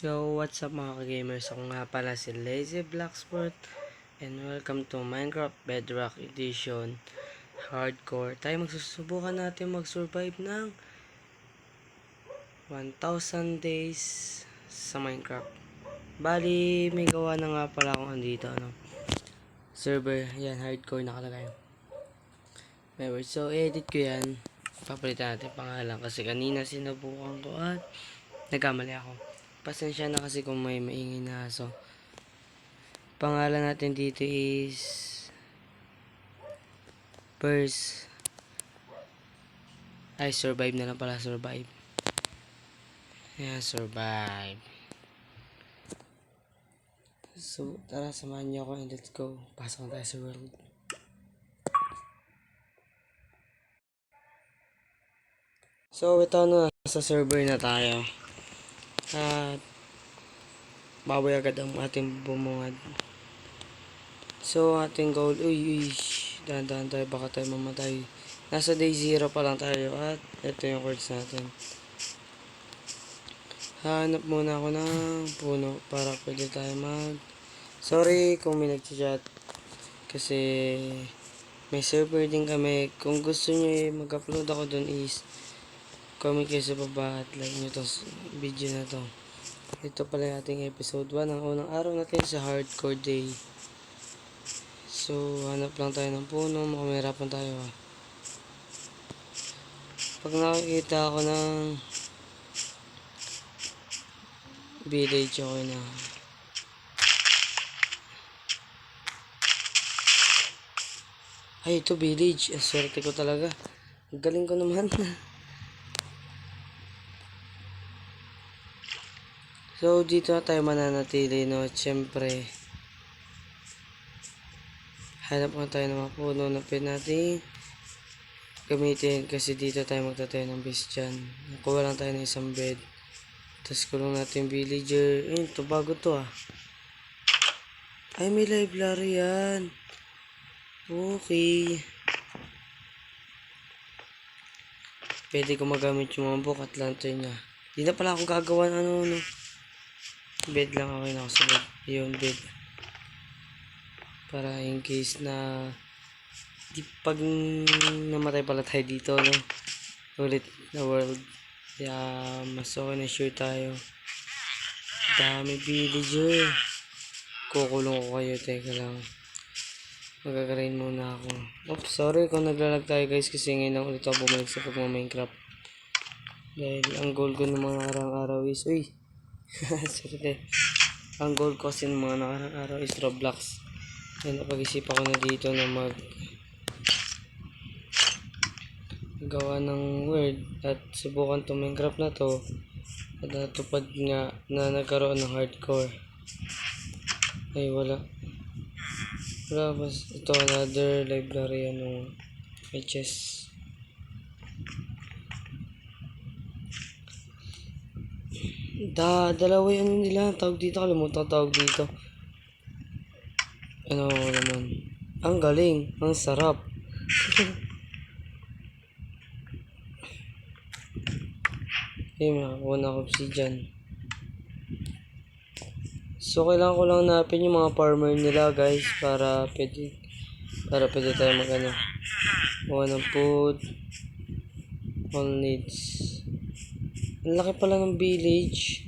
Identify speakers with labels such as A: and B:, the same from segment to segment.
A: Yo, what's up mga ka-gamers? Ako nga pala si Lazy Blacksport and welcome to Minecraft Bedrock Edition Hardcore. Tayo magsusubukan natin mag-survive ng 1,000 days sa Minecraft. Bali, may gawa na nga pala akong andito, server. Yan, hardcore nakalagay. So, edit ko yan. Papalitan natin pangalan kasi kanina sinubukan ko at nagkamali ako. Pasensya na kasi kung may maingay na aso. Pangalan natin dito is first survive na lang pala, survive. Yeah, survive. So, tara samahan niyo ako and let's go. Pasok na tayo sa world. So, ito na, sa server na tayo. At baboy agad ang ating bumungad. So, ating goal, dahan-dahan tayo, baka tayo mamatay. Nasa day 0 pa lang tayo at ito yung chords natin. Hanap muna ako ng puno para pwede tayo Sorry kung may nag-chat kasi may server din kami. Kung gusto nyo mag-upload ako dun is comment kayo sa baba at like nyo tong video na to. Ito pala yung ating episode 1, ang unang araw natin sa hardcore day. So, hanap lang tayo ng puno, makamirapan tayo Pag nakikita ako ng village, okay na. Ay, ito village. Ang swerte ko talaga. Ang galing ko naman. So, dito na tayo mananatili, no? Siyempre, hanap na tayo ng mga puno na pwede natin gamitin kasi dito tayo magtatayo ng base dyan. Nakuha lang tayo ng isang bed. Tapos kulong natin villager. Ayun, ito bago to Ay, may library yan. Okay. Pwede ko magamit yung mga book at lantern niya. Di na pala ako gagawa bed lang, okay na ako sa bed. Yung bed. Para in case na pag namatay pala tayo dito, ulit na world. Kaya mas okay na sure tayo. Dami villager. Kukulong ko kayo. Teka lang. Magagarain muna ako. Oops, sorry kung naglalag tayo guys kasi ngayon lang ulit ako bumalik sa pagma-Minecraft. Dahil ang goal ko ng mga araw-araw is sorry. Ang goal ko kasi ng mga nakarang araw is Roblox. Yan, napag-isip ako na dito na gawa ng word at subukan to Minecraft na to at natupad nga na nagkaroon ng hardcore. Ay, wala bas ito another library may chest. Dalawa yung nila tawag dito, kalimutan tawag dito. Ano naman, ang galing, ang sarap. Makakuha na ako obsidian. So, kailangan ko lang hanapin yung mga farmer nila guys para pwede tayo kuha ng food, all needs. Ang laki pala ng village.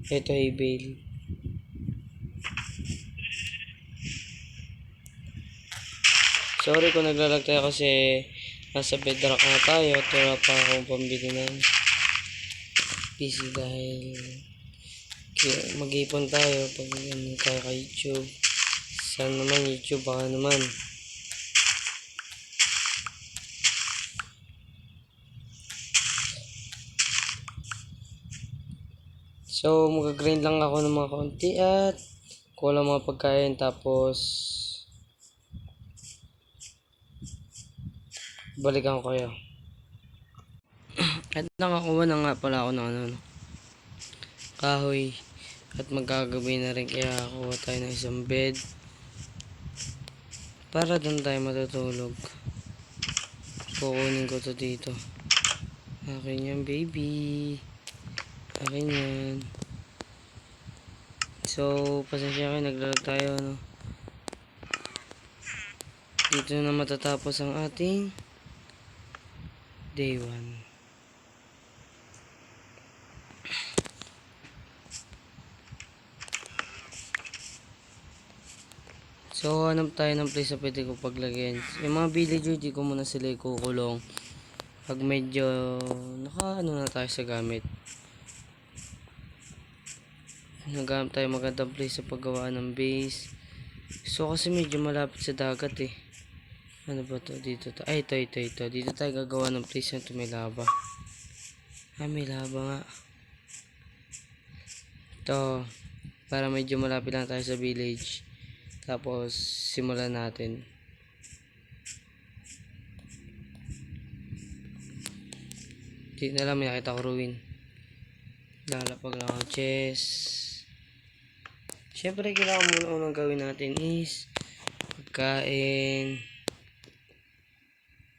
A: Ito hay bale. Sorry kung naglalag tayo kasi nasa bedrock na tayo at wala pa akong pambili ng PC dahil mag-ipon tayo pag tayo kay YouTube. Saan naman YouTube, baka naman. So, mag-grind lang ako ng mga konti at kuha mga pagkain tapos balikan ko kayo. At nakakuha na nga pala ako ng kahoy at magkagabi na rin kaya kuha tayo ng isang bed para doon tayo matutulog. Kukunin ko to dito. Akin yan baby. Akin yan. So, pasensya kayo, naglalag tayo, no? Dito na matatapos ang ating day 1. So, hanap tayo ng place na pwede ko paglagyan. Yung mga villager, di ko muna sila ikukulong. Pag medyo naka-ano na tayo sa gamit. Naghanap tayo magandang place sa paggawa ng base. So, kasi medyo malapit sa dagat eh. Ano ba to? Dito to. Ay, ito. Dito tayo gagawa ng place na ito may lava. Ah, may lava nga. Ito. Para medyo malapit lang tayo sa village. Tapos, simulan natin. Dito na lang may nakita ko ruin. Lalapag lang ang chest. Siyempre, kailangan muna unang gawin natin is pagkain.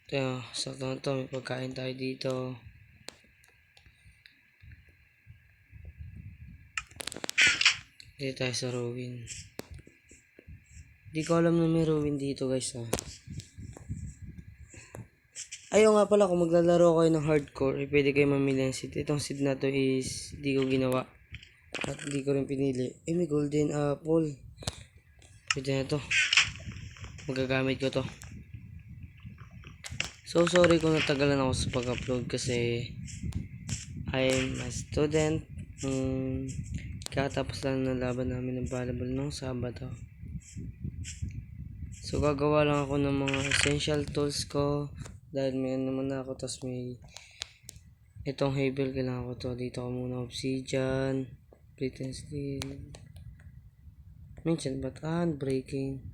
A: Ito, sakto na ito. May pagkain tayo dito. Dito tayo sa ruin. Di ko alam na may ruin dito guys ha. Ayaw nga pala kung maglalaro kayo ng hardcore, eh, pwede kayo mamili ng seed. Itong seed na to is di ko ginawa. At di ko rin pinili. Eh, may golden apple. Pwede na to. Magagamit ko to. So, sorry kung natagalan ako sa pag-upload kasi I'm a student. Katapos lang ng laban namin ng volleyball nung Sabado. So, gagawa lang ako ng mga essential tools ko. Dahil may naman ako. Tapos may itong havel. Kailangan ko to. Dito ko muna obsidian. Plate and steel. Mention but unbreaking.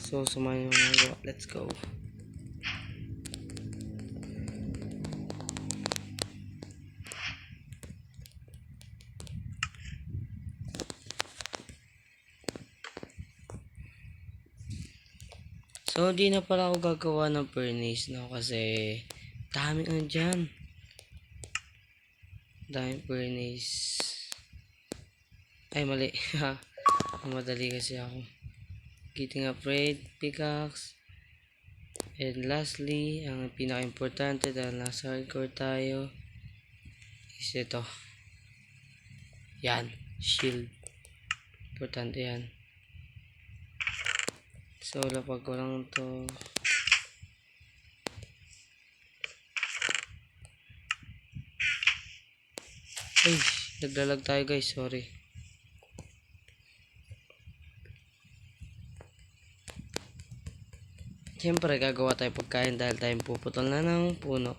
A: So, sumayin mo mga. Let's go. So, di na pala ako gagawa ng furnace, no? Kasi, daming ano dyan. Daming furnace. Ay, mali. Madali kasi ako. Getting upgrade, pickaxe. And lastly, ang pinaka-importante dahil nasa hardcore tayo, is ito. Yan. Shield. Importante yan. So, lapag ko lang to. Ay, naglalag tayo guys. Sorry. Siyempre, gagawa tayo pagkain dahil tayo puputol na ng puno.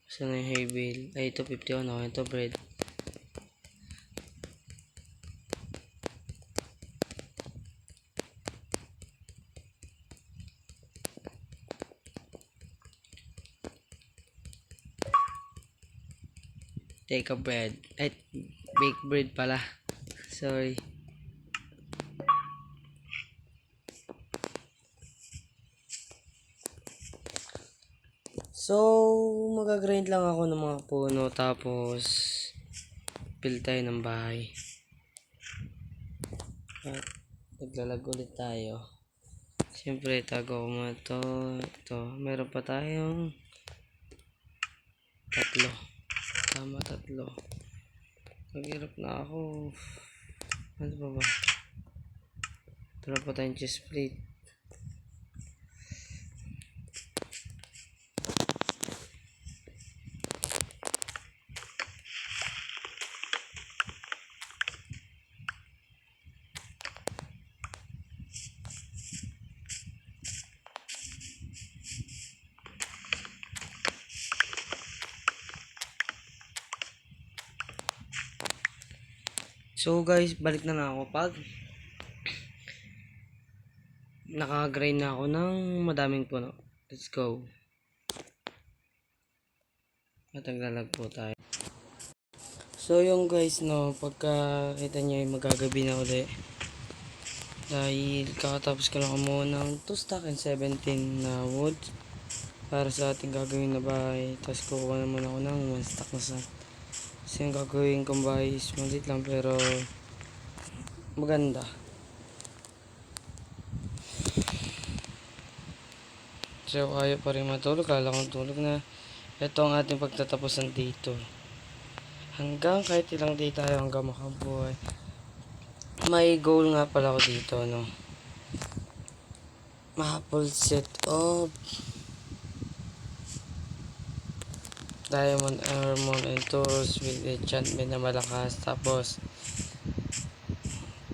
A: Saan na yung hay bale? Ay, ito 51. Okay, ito bread. Take a bread. Ay, bake bread pala. Sorry. So, magagrind lang ako ng mga puno tapos build tayo ng bahay. At naglalag ulit tayo. Siyempre, tago ko muna ito. Ito, meron pa tayong 3. Tama, 3. Naghirap na ako. Ano pa ba? Meron pa tayong chest plate. So guys, balik na ako pag nakagrind na ako ng madaming puno. Let's go. At naglalag po tayo. So yung guys, no, pagka kita nyo yung magagabi na uli. Dahil kakatapos ko lang kumuha ng 2 stack and 17 na wood. para sa ating gagawin na bahay. Tapos kukuha naman ako ng 1 stack na sand. Kasi yung gagawin kong bahay is maliit lang pero maganda. So ayaw pa rin matulog, kala kong tulog na. Ito ang ating pagtatapusan dito. Hanggang kahit ilang day tayo hanggang makabuhay. May goal nga pala ako dito, no. Full set of diamond armor and tools with enchantment na malakas. Tapos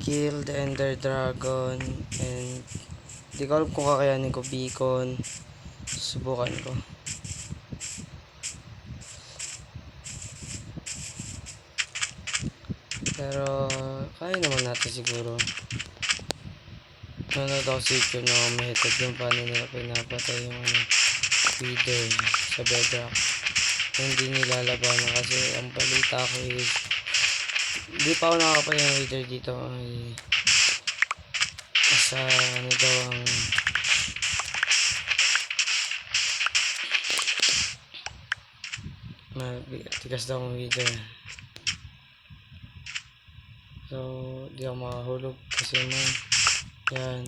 A: kill the ender dragon, and di ko alam kung kakayanin ko beacon. Subukan ko. Pero kaya naman natin siguro. Nanonood ako sa YouTube na method yung paano nila pinapatay yung feeder sa bedrock. Hindi nilalabanan kasi ang balita ko is hindi pa ako nakakapay ng wither dito ay sa ano daw ang tigas daw ang wither. So di ako makahulog kasi man yan.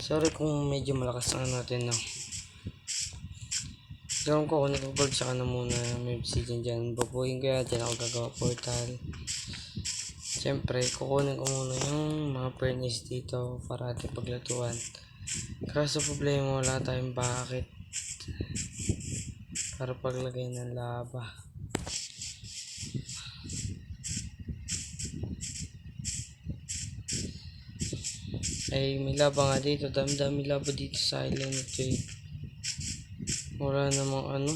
A: Sorry kung medyo malakas na natin, no. Gawin ko kung nag-gold sa na muna may obsidian dyan. Bubuhin ko yan. Dyan ako gagawa portal. Siyempre, kukunin ko muna yung mga furnace dito para ating paglatuan. Kaso problema wala tayong bucket para paglagay ng lava. Ay, may lava nga dito. Dami-dami lava dito sa island ito eh. Wala namang ano.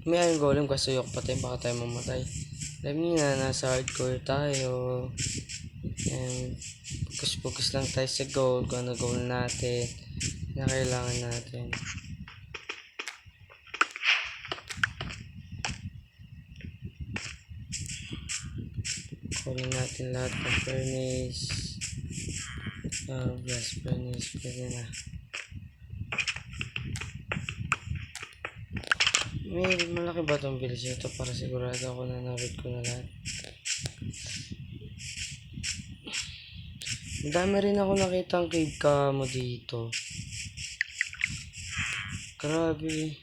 A: May iron golem kasi yok patay, baka tayo mamatay. Alam niyo na, nasa hardcore tayo. And focus lang tayo sa goal. Kung ano goal natin na kailangan natin. Kunin natin lahat ng furnace. Blast furnace, pwede na. May malaki ba itong village ito para sigurado ako na na-read ko na lahat. Ang dami rin ako nakitang cave camo dito. Grabe.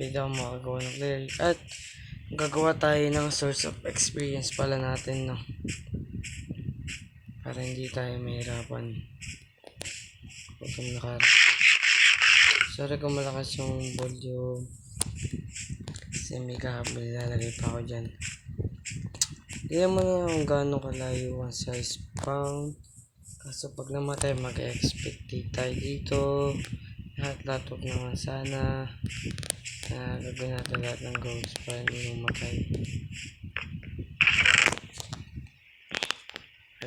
A: Pwede ako makagawa ng cleric. At gagawa tayo ng source of experience pala natin, no. Para hindi tayo mahirapan. Sorry kung malakas yung volume. Kasi may kahabol, lalagay pa ako dyan. Tignan mo na kung gaano kalayo ang sa spawn. Kaso pag namatay, mag-expect tayo dito. Lahat huwag naman sana. Gagawin natin lahat ng goals para hindi mamatay.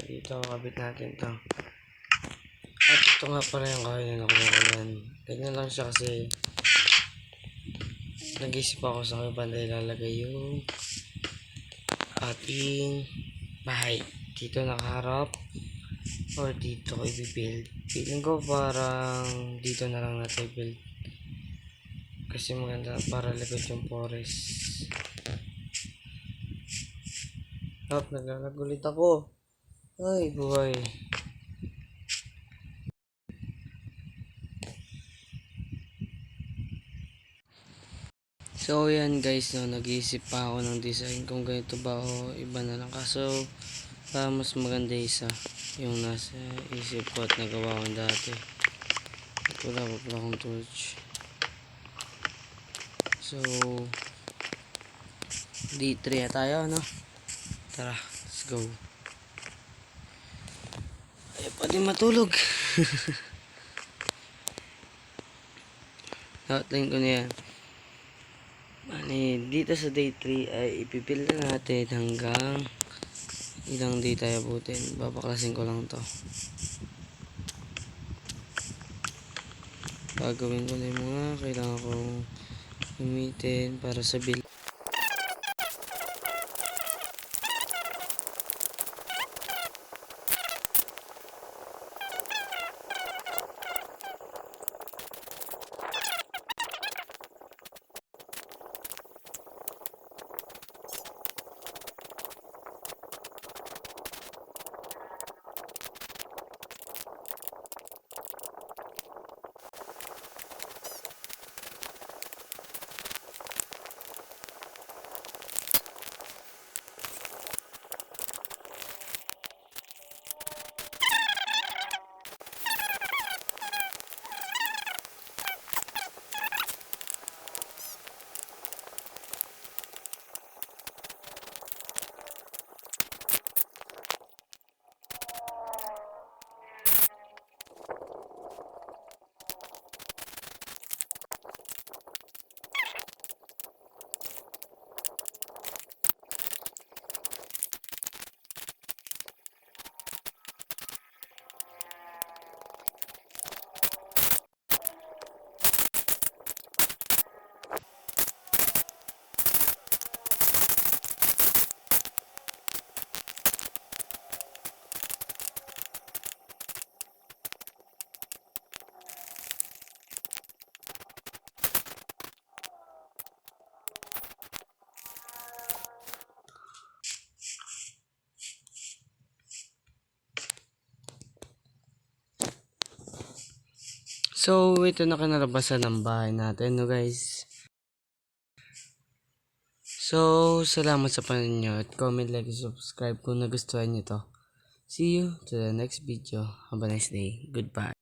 A: Dito, kabit natin to. At ito nga pala yung kahoy na nakuha ko yan. Ganyan lang siya kasi nag-isip ako sa kayo banda ilalagay yung ating bahay. Dito nakaharap or dito ko i-build. Feeling ko parang dito na lang natin i-build. Kasi maganda para likod yung forest. Naglalag ulit ako. Ay, buhay. So, yan guys, no, nag-iisip pa ako ng design kung ganito ba o iba na lang. Kaso, mas maganda isa yung nasa isip ko at nagawa ko dati. Wala pa pala akong torch. So, D3 tayo, no? Tara, let's go. Ay, pwede matulog. Outline ko na yan. Dito sa day 3 ay ipipil na natin hanggang ilang day tayo abutin. Babaklasin ko lang to. Gagawin ko na yung mga kailangan kong gamitin para sa build. So, ito na kinalabasan ng bahay natin, no guys. So, salamat sa panonood. Comment, like, subscribe kung nagustuhan nyo to. See you to the next video. Have a nice day. Goodbye.